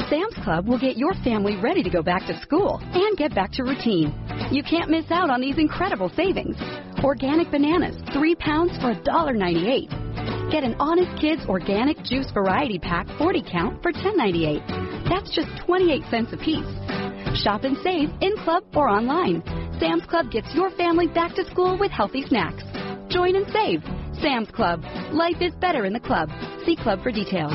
Sam's Club will get your family ready to go back to school and get back to routine. You can't miss out on these incredible savings. Organic bananas, 3 pounds for $1.98. Get an Honest Kids Organic Juice Variety Pack 40 count for $10.98. That's just 28 cents a piece. Shop and save in-club or online. Sam's Club gets your family back to school with healthy snacks. Join and save. Sam's Club. Life is better in the club. See club for details.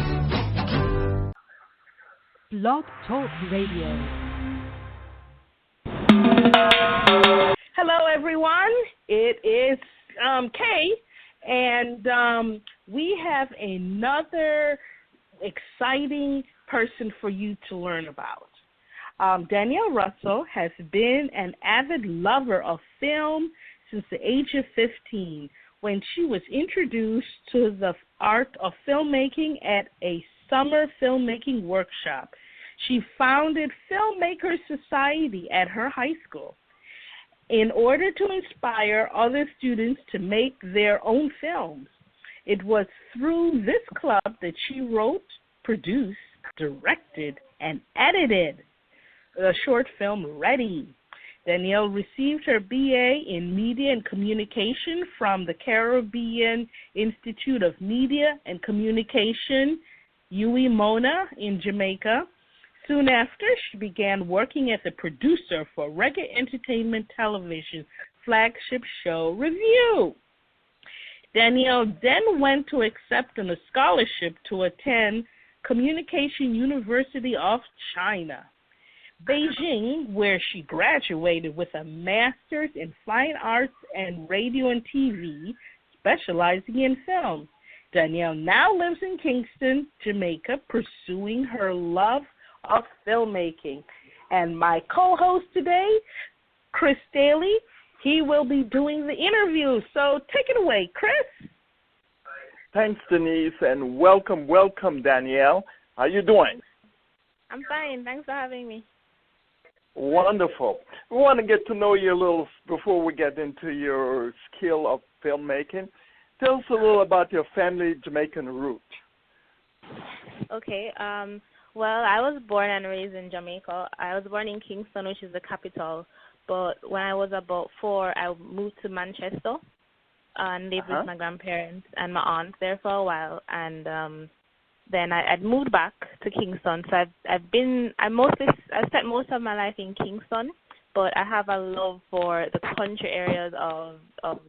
Blog Talk Radio. Hello, everyone. It is Kay, and we have another exciting person for you to learn about. Danielle Russell has been an avid lover of film since the age of 15, when she was introduced to the art of filmmaking at a summer filmmaking workshop. She founded Filmmaker Society at her high school in order to inspire other students to make their own films. It was through this club that she wrote, produced, directed, and edited the short film Ready. Danielle received her BA in Media and Communication from the Caribbean Institute of Media and Communication, UWI Mona in Jamaica. Soon after, she began working as a producer for Reggae Entertainment Television flagship show Review. Danielle then went to accept a scholarship to attend Communication University of China, Beijing, where she graduated with a master's in fine arts and radio and TV, specializing in film. Danielle now lives in Kingston, Jamaica, pursuing her love of filmmaking. And my co-host today, Chris Daly, he will be doing the interview. So take it away, Chris. Thanks, Denise, and welcome, Danielle. How you doing? I'm fine. Thanks for having me. Wonderful. We want to get to know you a little before we get into your skill of filmmaking. Tell us a little about your family Jamaican root. Okay. Well, I was born and raised in Jamaica. I was born in Kingston, which is the capital. But when I was about 4, I moved to Manchester and lived with my grandparents and my aunt there for a while. And then I'd moved back to Kingston. So I spent most of my life in Kingston, but I have a love for the country areas of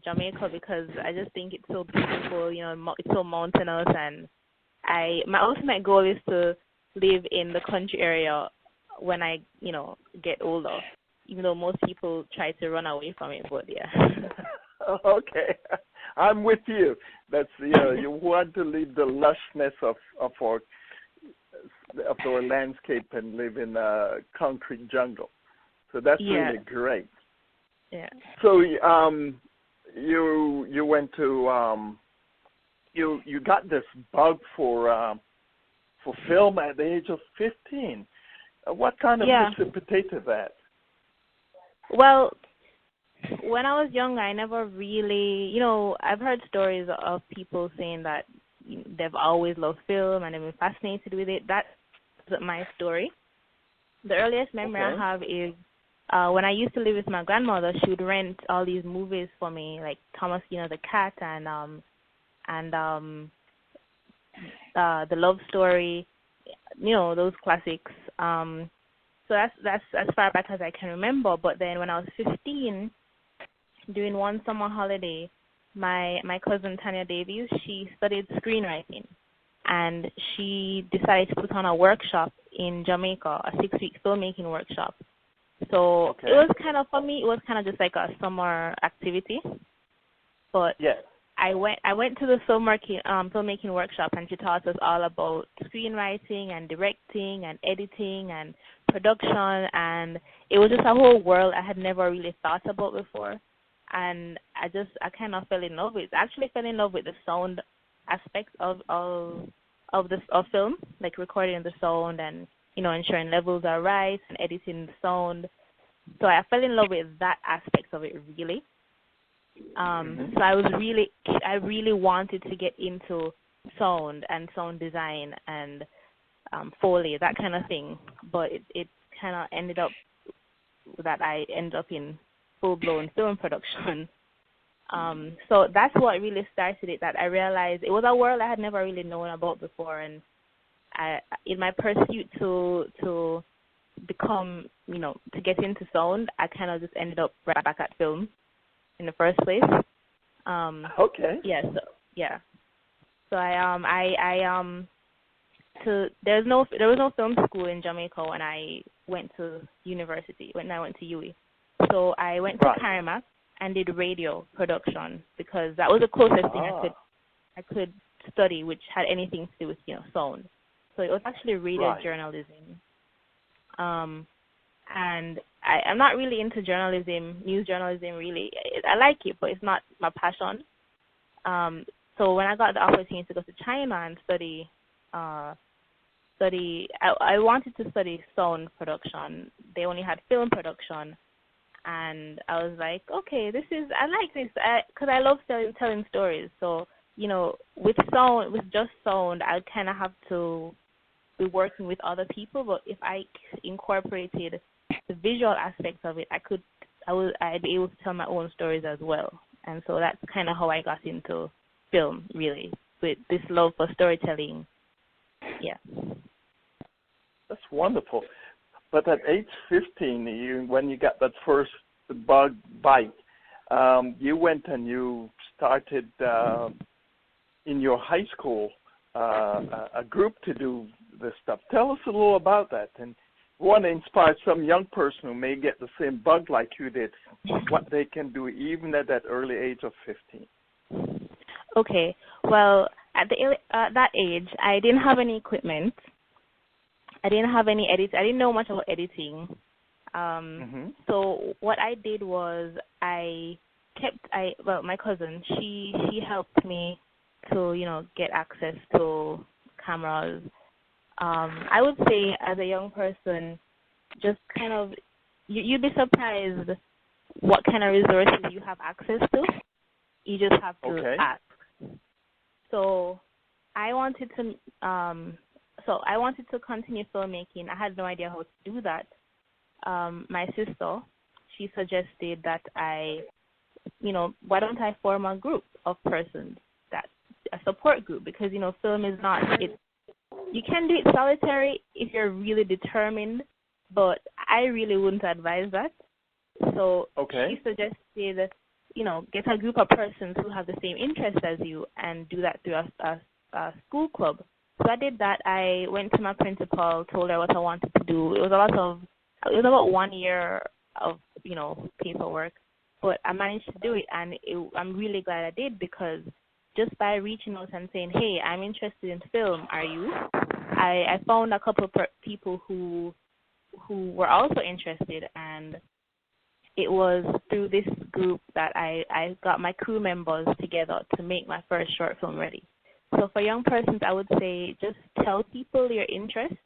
Jamaica because I just think it's so beautiful. You know, it's so mountainous, and my ultimate goal is to live in the country area when I, get older. Even though most people try to run away from it, but yeah. Okay, I'm with you. That's you want to leave the lushness of our landscape and live in a concrete jungle. So that's really great. Yeah. So you went to you got this bug for film at the age of 15. What kind of precipitated that? Well, when I was younger, I never really, I've heard stories of people saying that they've always loved film and they've been fascinated with it. That isn't my story. The earliest memory I have is when I used to live with my grandmother. She would rent all these movies for me, like Thomas, the Cat, and The Love Story, those classics. So that's as far back as I can remember. But then when I was 15, during one summer holiday, my cousin Tanya Davies, she studied screenwriting, and she decided to put on a workshop in Jamaica, a 6-week filmmaking workshop. So it was kind of, for me, it was kind of just like a summer activity. But I went to the filmmaking workshop, and she taught us all about screenwriting and directing and editing and production, and it was just a whole world I had never really thought about before. And I kind of fell in love with it. I actually fell in love with the sound aspects of film, like recording the sound and ensuring levels are right and editing the sound. So I fell in love with that aspect of it really. So I really wanted to get into sound and sound design, and Foley, that kind of thing. But it kind of ended up that I ended up in full-blown film production. So that's what really started it, that I realized it was a world I had never really known about before. And in my pursuit to become, to get into sound, I kind of just ended up right back at film in the first place. Okay. Yeah. So there was no film school in Jamaica when I went to university. When I went to UWI, so I went to Karimak and did radio production because that was the closest thing I could study, which had anything to do with sound. So it was actually radio journalism. And I'm not really into journalism, news journalism really. I like it, but it's not my passion. So when I got the opportunity to go to China and study, I wanted to study sound production. They only had film production. And I was like, okay, I like this, because I love telling stories. So, with just sound, I kind of have to be working with other people. But if I incorporated the visual aspects of it, I'd be able to tell my own stories as well. And so that's kind of how I got into film, really, with this love for storytelling. Yeah. That's wonderful. But at age 15, when you got that first bug bite, you went and you started in your high school a group to do this stuff. Tell us a little about that, and we want to inspire some young person who may get the same bug like you did, what they can do even at that early age of 15. Okay. Well, at that age, I didn't have any equipment. I didn't have any edits. I didn't know much about editing. So what I did was my cousin, she helped me to, get access to cameras. I would say as a young person, just kind of, you'd be surprised what kind of resources you have access to. You just have to ask. So I wanted to continue filmmaking. I had no idea how to do that. My sister, she suggested that why don't I form a group of persons, a support group, because, film is not, you can do it solitary if you're really determined, but I really wouldn't advise that. So she suggested, get a group of persons who have the same interest as you and do that through a school club. So I did that. I went to my principal, told her what I wanted to do. It was about 1 year of, paperwork, but I managed to do it, and I'm really glad I did, because just by reaching out and saying, hey, I'm interested in film, are you? I found a couple of people who were also interested, and it was through this group that I got my crew members together to make my first short film ready. So for young persons, I would say just tell people your interest,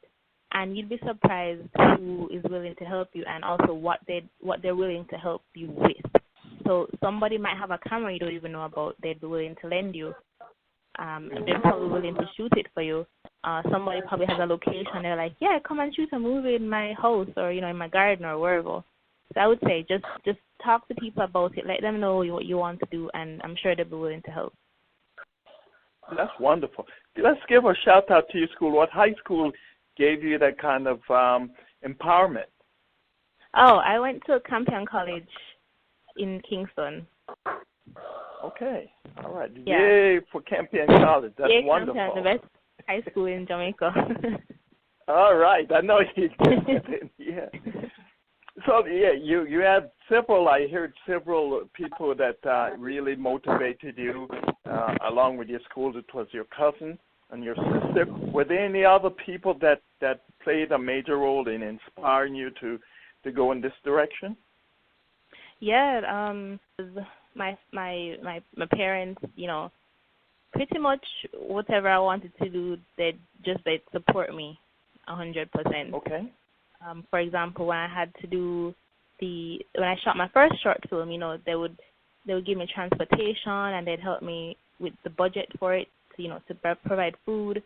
and you'd be surprised who is willing to help you, and also what they're willing to help you with. So somebody might have a camera you don't even know about. They'd be willing to lend you. They're probably willing to shoot it for you. Somebody probably has a location. They're like, yeah, come and shoot a movie in my house, or in my garden, or wherever. So I would say just talk to people about it. Let them know what you want to do, and I'm sure they'll be willing to help. That's wonderful. Let's give a shout out to your school. What high school gave you that kind of empowerment? Oh, I went to Campion College in Kingston. Okay. All right. Yeah. Yay for Campion College. That's wonderful. Campion, the best high school in Jamaica. All right. I know you did. Yeah. So, yeah, you had I heard several people that really motivated you along with your school. It was your cousin and your sister. Were there any other people that played a major role in inspiring you to go in this direction? Yeah, my parents, pretty much whatever I wanted to do, they'd support me 100%. Okay. For example, when I had to do when I shot my first short film, they would give me transportation, and they'd help me with the budget for it, to provide food.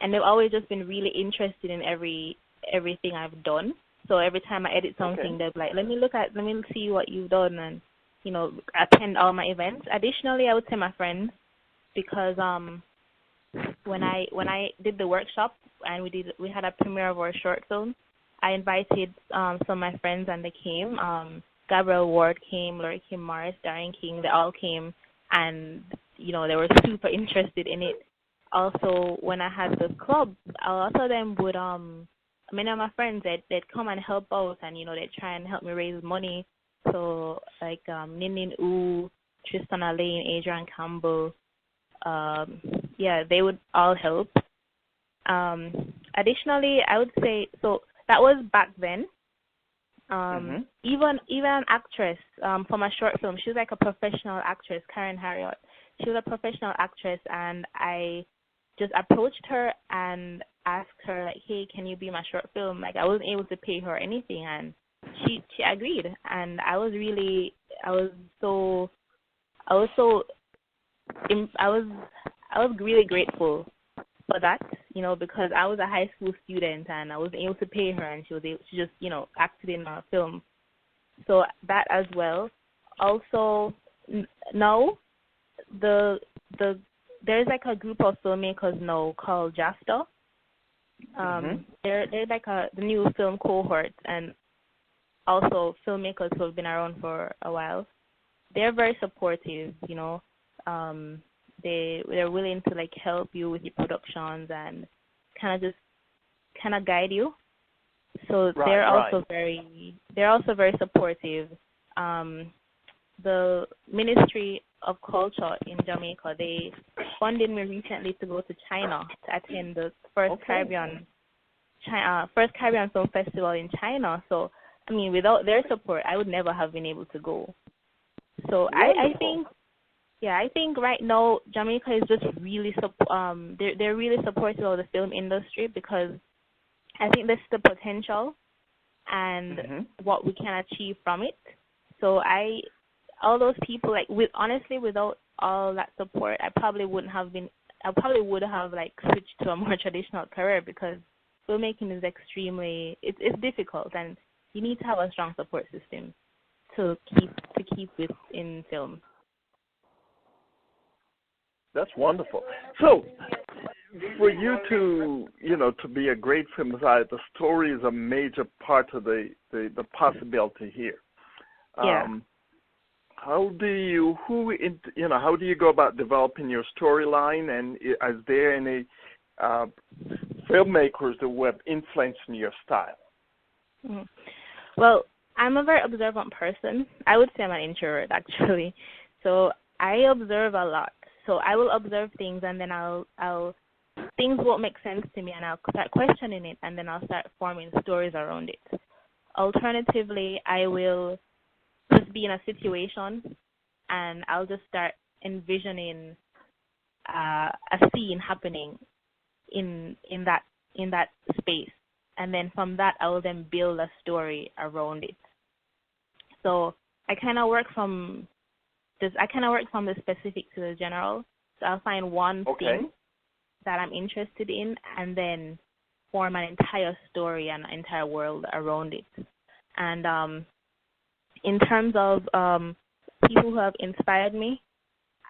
and they've always just been really interested in everything I've done. So every time I edit something, they're like, let me see what you've done, and attend all my events. Additionally, I would say my friends, because when I did the workshop and we had a premiere of our short film, I invited some of my friends and they came. Gabrielle Ward came, Laurie Kim Morris, Darren King, they all came, and they were super interested in it. Also, when I had the club, a lot of them would many of my friends they'd come and help out, and they'd try and help me raise money. So like Ninin U, Tristan Alain, Adrian Campbell, they would all help. Additionally, I would say, so that was back then. Even an actress for my short film, she was like a professional actress, Karen Harriott. She was a professional actress, and I just approached her and asked her, like, hey, can you be my short film? Like, I wasn't able to pay her anything, and she agreed, and I was really grateful for that, because I was a high school student and I wasn't able to pay her, and she just acted in our film. So that as well. Also, now there's like a group of filmmakers now called JASTA. They're like the new film cohort, and also filmmakers who have been around for a while. They're very supportive, they're willing to like help you with your productions and kind of guide you. So they're also very supportive. The Ministry of Culture in Jamaica, they funded me recently to go to China to attend the first Caribbean Film Festival in China. So I mean, without their support, I would never have been able to go. So I think right now Jamaica is just really they're really supportive of the film industry, because I think there's the potential and what we can achieve from it. So all those people, like, without all that support, I probably would have like switched to a more traditional career, because filmmaking is it's difficult, and you need to have a strong support system to keep it in film. That's wonderful. So, for you to be a great film designer, the story is a major part of the possibility here. How do you go about developing your storyline, and is there any filmmakers that have influenced your style? Well, I'm a very observant person. I would say I'm an introvert, actually. So I observe a lot. So I will observe things, and then things won't make sense to me, and I'll start questioning it, and then I'll start forming stories around it. Alternatively, I will just be in a situation, and I'll just start envisioning a scene happening in that space, and then from that I will then build a story around it. So I kind of work from the specific to the general. So I'll find one thing that I'm interested in, and then form an entire story and an entire world around it. And in terms of people who have inspired me,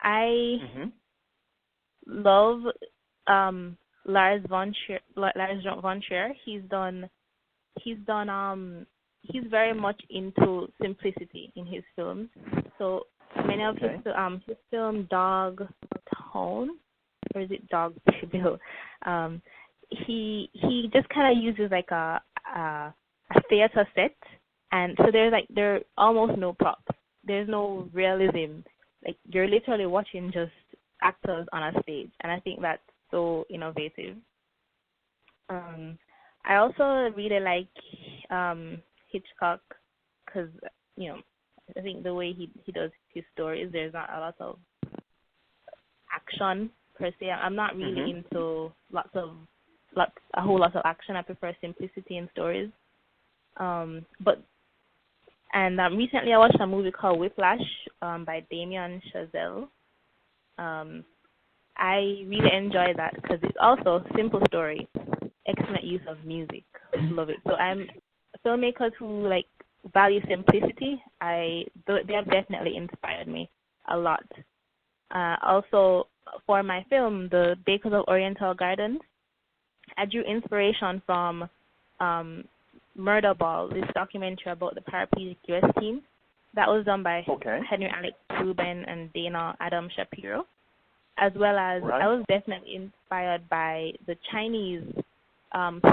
I love Lars von Trier. He's very much into simplicity in his films. So many of his film Dog Tone, or is it Dog Bill? He just kind of uses like a theater set, and so there almost no props. There's no realism. Like, you're literally watching just actors on a stage, and I think that's so innovative. I also really like Hitchcock, because I think the way he does his stories, there's not a lot of action per se. I'm not really into a whole lot of action. I prefer simplicity in stories. Recently I watched a movie called Whiplash by Damien Chazelle. I really enjoy that because it's also a simple story, excellent use of music. Love it. So I'm filmmakers who like value simplicity. They have definitely inspired me a lot. Also, for my film, The Bakers of Oriental Gardens, I drew inspiration from Murder Ball, this documentary about the paraplegic U.S. team that was done by Henry Alex Rubin and Dana Adam Shapiro, as well as I was definitely inspired by the Chinese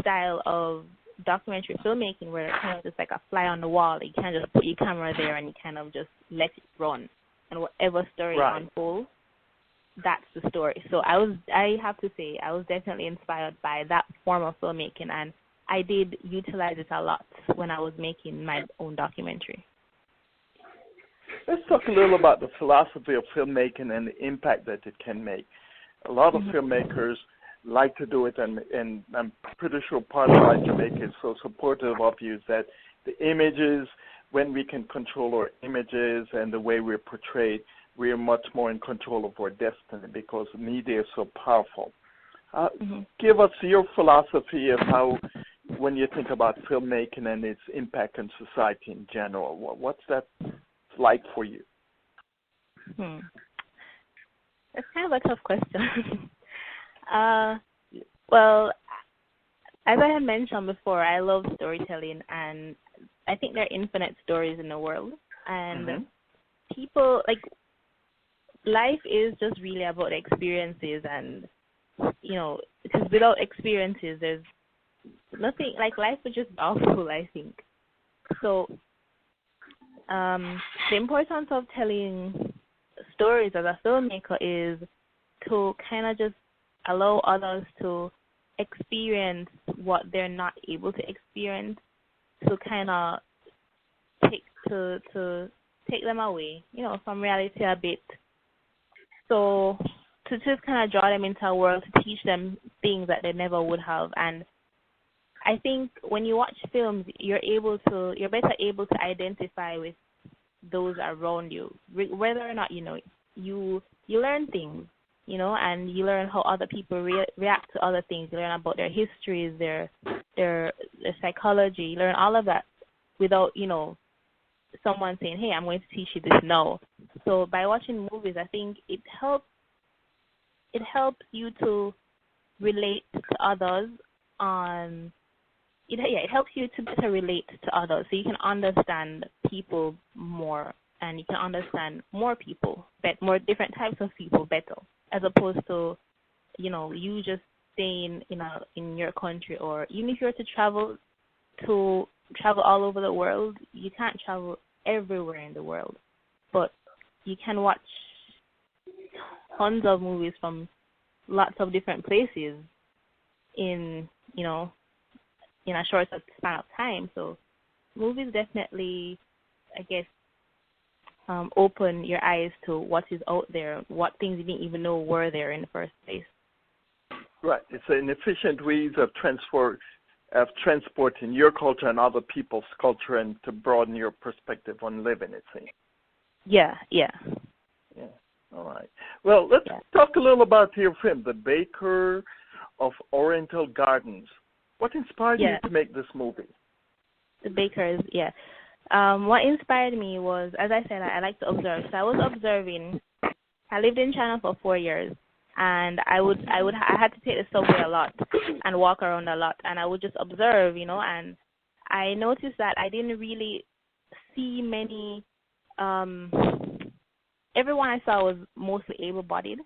style of documentary filmmaking, where it's kind of just like a fly on the wall. You can't just put your camera there and you kind of just let it run, and whatever story unfolds, that's the story. So I have to say, I was definitely inspired by that form of filmmaking, and I did utilize it a lot when I was making my own documentary. Let's talk a little about the philosophy of filmmaking and the impact that it can make. A lot of filmmakers like to do it, and I'm pretty sure part of why Jamaica is so supportive of you is that the images, when we can control our images and the way we're portrayed, we are much more in control of our destiny because the media is so powerful. Give us your philosophy of how, when you think about filmmaking and its impact on society in general, what's that like for you? That's kind of a tough question. Well, as I had mentioned before, I love storytelling, and I think there are infinite stories in the world. And people, like, life is just really about experiences, and, you know, because without experiences, there's nothing, like, life is just awful, I think. So, the importance of telling stories as a filmmaker is to kind of just allow others to experience what they're not able to experience, to kind of take them away, you know, from reality a bit. So to just kind of draw them into a world, to teach them things that they never would have. And I think when you watch films, you're better able to identify with those around you, whether or not, you know, you learn things, you know, and you learn how other people react to other things. You learn about their histories, their psychology. You learn all of that without, you know, someone saying, hey, I'm going to teach you this now. So by watching movies, I think it helps you to relate to others on it helps you to better relate to others, so you can understand people more, and you can understand more people, more different types of people better, as opposed to, you know, you just staying in your country, or even if you were to travel all over the world, you can't travel everywhere in the world, but you can watch tons of movies from lots of different places in a short span of time. So movies definitely, I guess, open your eyes to what is out there, what things you didn't even know were there in the first place. Right. It's an efficient ways of transporting your culture and other people's culture, and to broaden your perspective on living, it seems. Yeah. All right. Well, let's talk a little about your film, The Baker of Oriental Gardens. What inspired you to make this movie? The Bakers, what inspired me was, as I said, I like to observe. So I was observing. I lived in China for 4 years, and I had to take the subway a lot and walk around a lot, and I would just observe, you know, and I noticed that I didn't really see many. Everyone I saw was mostly able-bodied.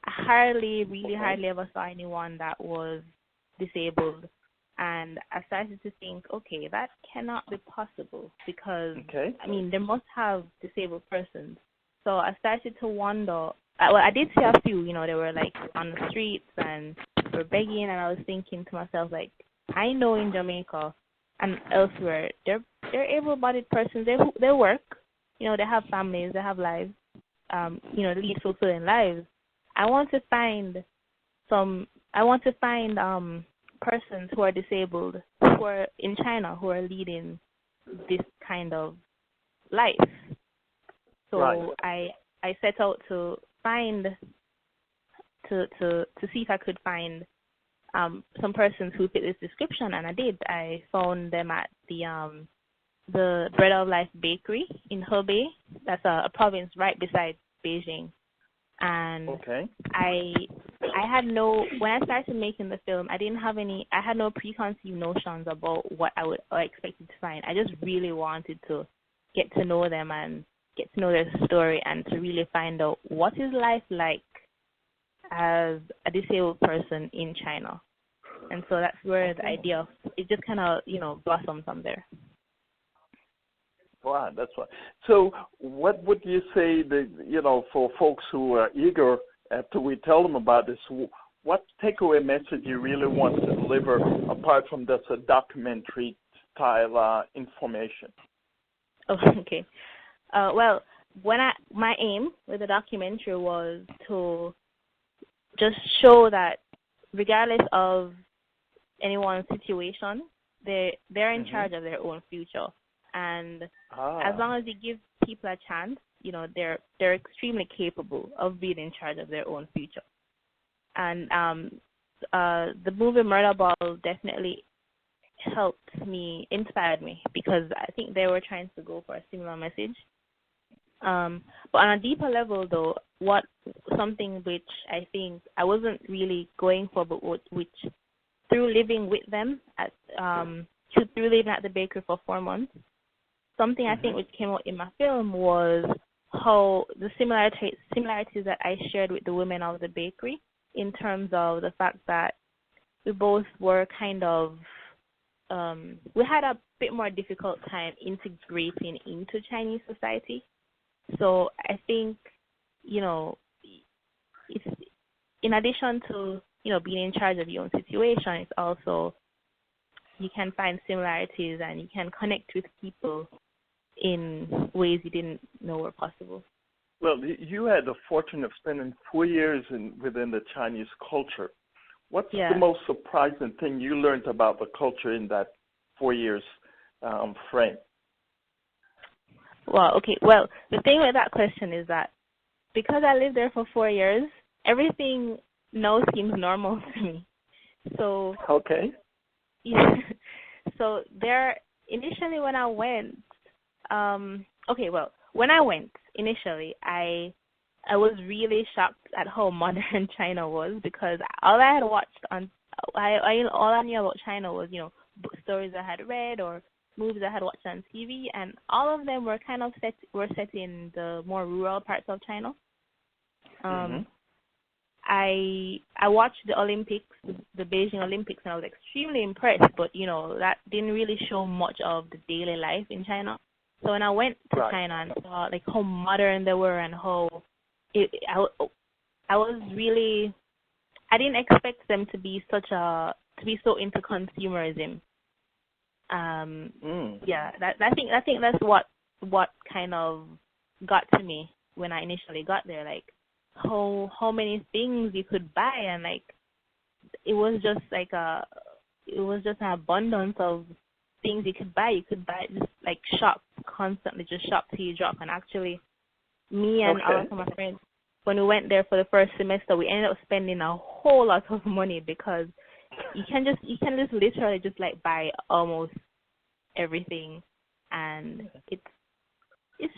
I hardly ever saw anyone that was disabled. And I started to think, okay, that cannot be possible, because, I mean, they must have disabled persons. So I started to wonder. Well, I did see a few, you know, they were, like, on the streets and were begging, and I was thinking to myself, like, I know in Jamaica and elsewhere, they're able-bodied persons. They work, you know, they have families, they have lives, you know, lead fulfilling lives. I want to find persons who are disabled, who are in China, who are leading this kind of life. So I set out to to see if I could find some persons who fit this description, and I did. I found them at the Bread of Life Bakery in Hebei. That's a province right beside Beijing. And I had when I started making the film, I had no preconceived notions about what I expected to find. I just really wanted to get to know them and get to know their story and to really find out what is life like as a disabled person in China. And so that's where the idea of it just kind of, blossomed from there. Wow, that's right. So what would you say for folks who are eager after we tell them about this, what takeaway message you really want to deliver apart from just a documentary style information? Oh, okay. Well, my aim with the documentary was to just show that regardless of anyone's situation, they're in charge of their own future. And as long as you give people a chance, they're extremely capable of being in charge of their own future. And the movie Murder Ball definitely inspired me, because I think they were trying to go for a similar message. But on a deeper level, though, something which I think I wasn't really going for, but which through living with them through living at the bakery for 4 months, something I think which came out in my film was how the similarities that I shared with the women of the bakery, in terms of the fact that we both were kind of we had a bit more difficult time integrating into Chinese society. So I think, it's in addition to, being in charge of your own situation, it's also you can find similarities and you can connect with people in ways you didn't know were possible. Well, you had the fortune of spending 4 years within the Chinese culture. What's the most surprising thing you learned about the culture in that 4 years frame? Well, okay. Well, the thing with that question is that because I lived there for 4 years, everything now seems normal to me. So yeah. So there, initially when I went, when I went initially, I was really shocked at how modern China was, because all I had watched all I knew about China was, stories I had read or movies I had watched on TV, and all of them were kind of set in the more rural parts of China. I watched the Olympics, the Beijing Olympics, and I was extremely impressed, but that didn't really show much of the daily life in China. So when I went to China and saw like how modern they were and how I didn't expect them to be so into consumerism. I think that's what kind of got to me when I initially got there, like how many things you could buy, and like it was just an abundance of things you could buy. You could buy, just like shop constantly, just shop till you drop. And actually, me and all of my friends, when we went there for the first semester, we ended up spending a whole lot of money, because you can just literally just like buy almost everything, and it's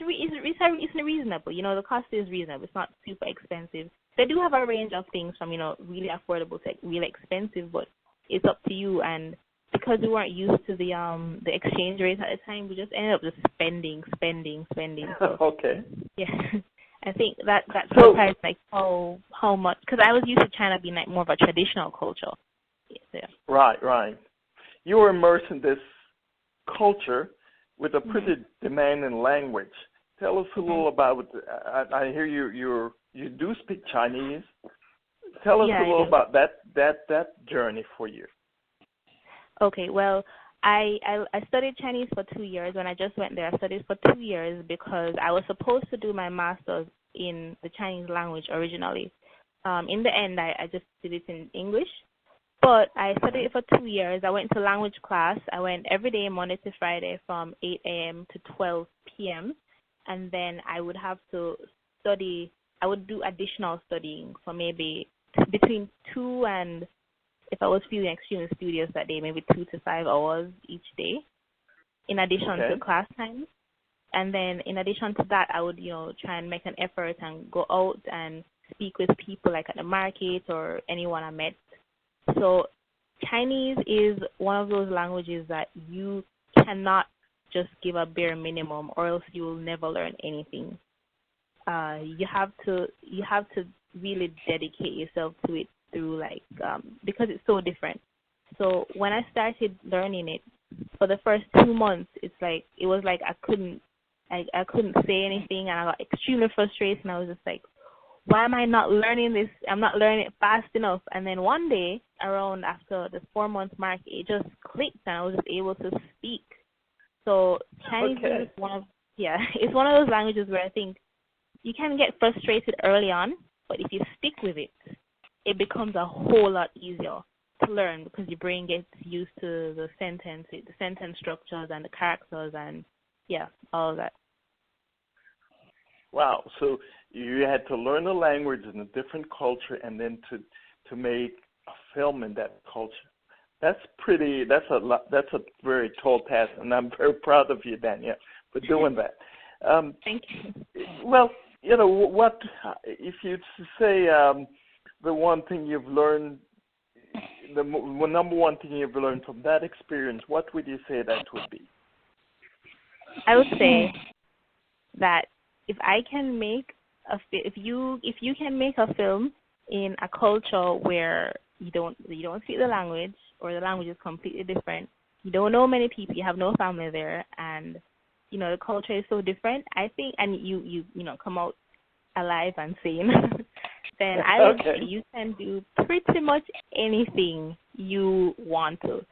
reasonable. The cost is reasonable. It's not super expensive. They do have a range of things from really affordable to really expensive, but it's up to you. And because we weren't used to the exchange rates at the time, we just ended up just spending. So, yeah, I think that surprised like how much, because I was used to China being like more of a traditional culture. Yeah. Right. You were immersed in this culture with a pretty demanding language. Tell us a little about. I hear you do speak Chinese. Tell us a little about that journey for you. Okay, well, I studied Chinese for 2 years. When I just went there, I studied for 2 years because I was supposed to do my master's in the Chinese language originally. In the end, I just did it in English. But I studied it for 2 years. I went to language class. I went every day, Monday to Friday, from 8 a.m. to 12 p.m. And then I would have to study. I would do additional studying for maybe between 2 and, if I was feeling extremely studious that day, maybe 2 to 5 hours each day, in addition to class time. And then in addition to that, I would, try and make an effort and go out and speak with people like at the market or anyone I met. So Chinese is one of those languages that you cannot just give a bare minimum, or else you will never learn anything. You have to really dedicate yourself to it through because it's so different. So when I started learning it, for the first 2 months, it was like I couldn't say anything, and I got extremely frustrated, and I was just like, why am I not learning this? I'm not learning it fast enough. And then one day, around after the 4-month mark, it just clicked, and I was just able to speak. So Chinese is it's one of those languages where I think you can get frustrated early on, but if you stick with it, it becomes a whole lot easier to learn because your brain gets used to the sentence structures and the characters and all of that. Wow! So you had to learn a language in a different culture, and then to make a film in that culture. That's a very tall task, and I'm very proud of you, Danielle, for doing that. Thank you. Well, what if you say the one thing you've learned, the number one thing you've learned from that experience, what would you say that would be? I would say that if you can make a film in a culture where you don't speak the language, or the language is completely different, you don't know many people, you have no family there, and the culture is so different, I think, and you come out alive and sane, then I would say you can do pretty much anything you want to.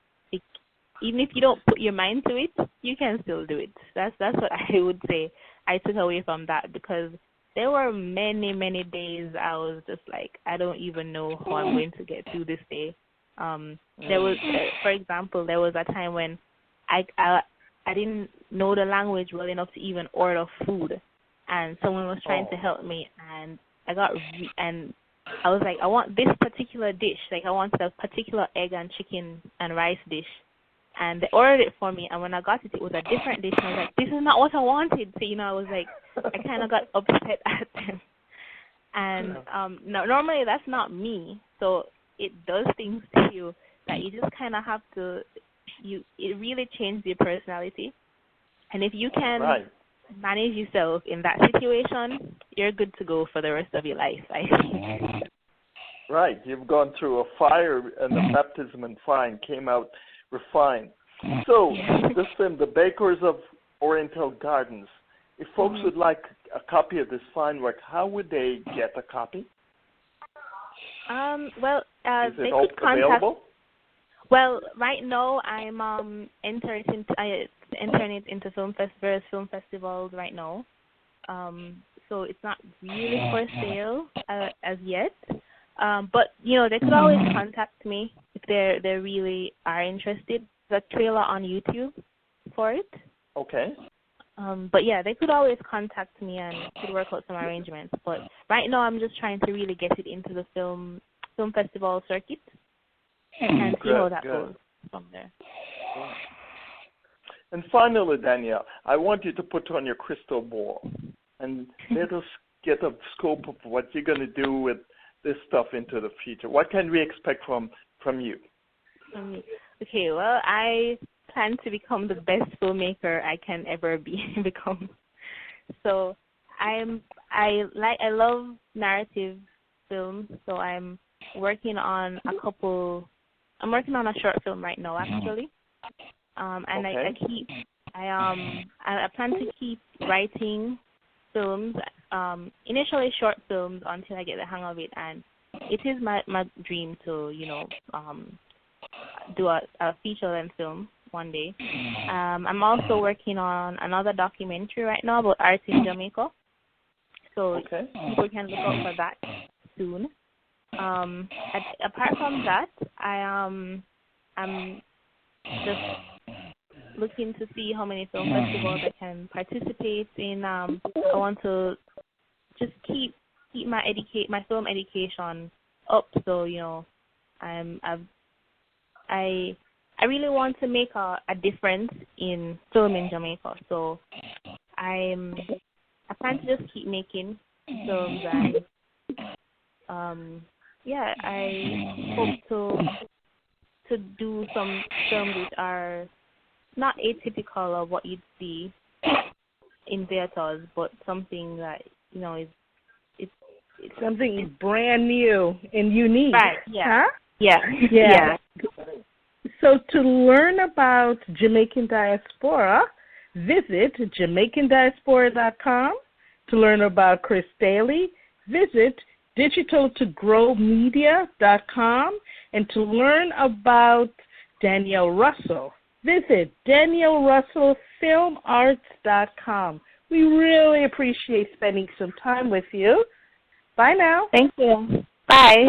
Even if you don't put your mind to it, you can still do it. That's what I would say I took away from that, because there were many, many days I was just like, I don't even know how I'm going to get through this day. There was, for example, there was a time when I didn't know the language well enough to even order food, and someone was trying to help me, and I was like, I want this particular dish, like I wanted a particular egg and chicken and rice dish, and they ordered it for me, and when I got it, it was a different dish, and I was like, this is not what I wanted. So I was like, I kind of got upset at them, and normally that's not me, so it does things to you that you just kind of have to, it really changes your personality, and if you can manage yourself in that situation, you're good to go for the rest of your life, I think. Right, you've gone through a fire and a baptism in fire and came out refined. So, this film, The Bakers of Oriental Gardens, if folks would like a copy of this fine work, how would they get a copy? Is it they could contact. Available? Well, right now I'm entering it into various film festivals right now. So it's not really for sale as yet. But they could always contact me if they really are interested. There's a trailer on YouTube for it. Okay. But they could always contact me and could work out some arrangements. But right now I'm just trying to really get it into the film festival circuit and see how that goes from there. And finally, Danielle, I want you to put on your crystal ball and let us get a scope of what you're going to do with this stuff into the future. What can we expect from you? Okay, well, I plan to become the best filmmaker I can ever become. So I love narrative films. So I'm working on a short film right now, actually. And I plan to keep writing films, initially short films until I get the hang of it, and it is my dream to do a feature-length film one day. I'm also working on another documentary right now about art in Jamaica, so people can look out for that soon. Apart from that, I'm just looking to see how many film festivals I can participate in. I want to just keep my film education up. So I really want to make a difference in film in Jamaica. So I plan to just keep making films, and I hope to do some films which are not atypical of what you'd see in theaters, but something that is it's something brand new and unique. Right? Yeah. Huh? Yeah. So to learn about Jamaican diaspora, visit JamaicanDiaspora.com. To learn about Chris Daly, visit DigitalToGrowMedia.com. And to learn about Danielle Russell, visit DanielleRussellFilmArts.com. We really appreciate spending some time with you. Bye now. Thank you. Bye.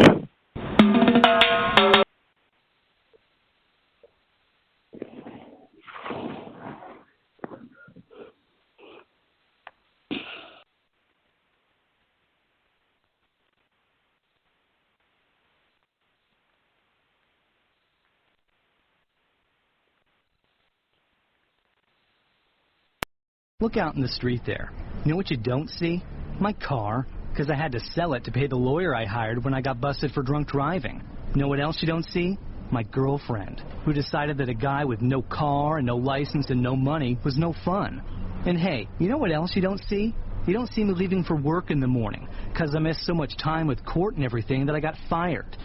Look out in the street there. You know what you don't see? My car, because I had to sell it to pay the lawyer I hired when I got busted for drunk driving. You know what else you don't see? My girlfriend, who decided that a guy with no car and no license and no money was no fun. And hey, you know what else you don't see? You don't see me leaving for work in the morning, because I missed so much time with court and everything that I got fired.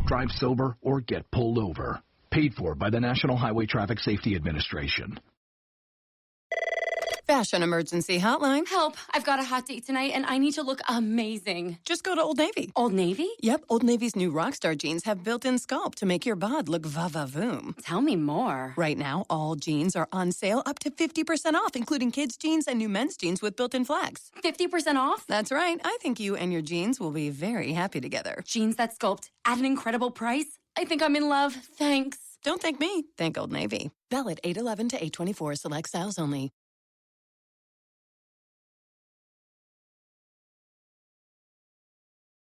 Drive sober or get pulled over. Paid for by the National Highway Traffic Safety Administration. Fashion Emergency Hotline. Help. I've got a hot date tonight, and I need to look amazing. Just go to Old Navy. Old Navy? Yep, Old Navy's new Rockstar jeans have built-in sculpt to make your bod look va-va-voom. Tell me more. Right now, all jeans are on sale up to 50% off, including kids' jeans and new men's jeans with built-in flags. 50% off? That's right. I think you and your jeans will be very happy together. Jeans that sculpt at an incredible price? I think I'm in love. Thanks. Don't thank me. Thank Old Navy. Valid 8/11 to 8/24. Select styles only.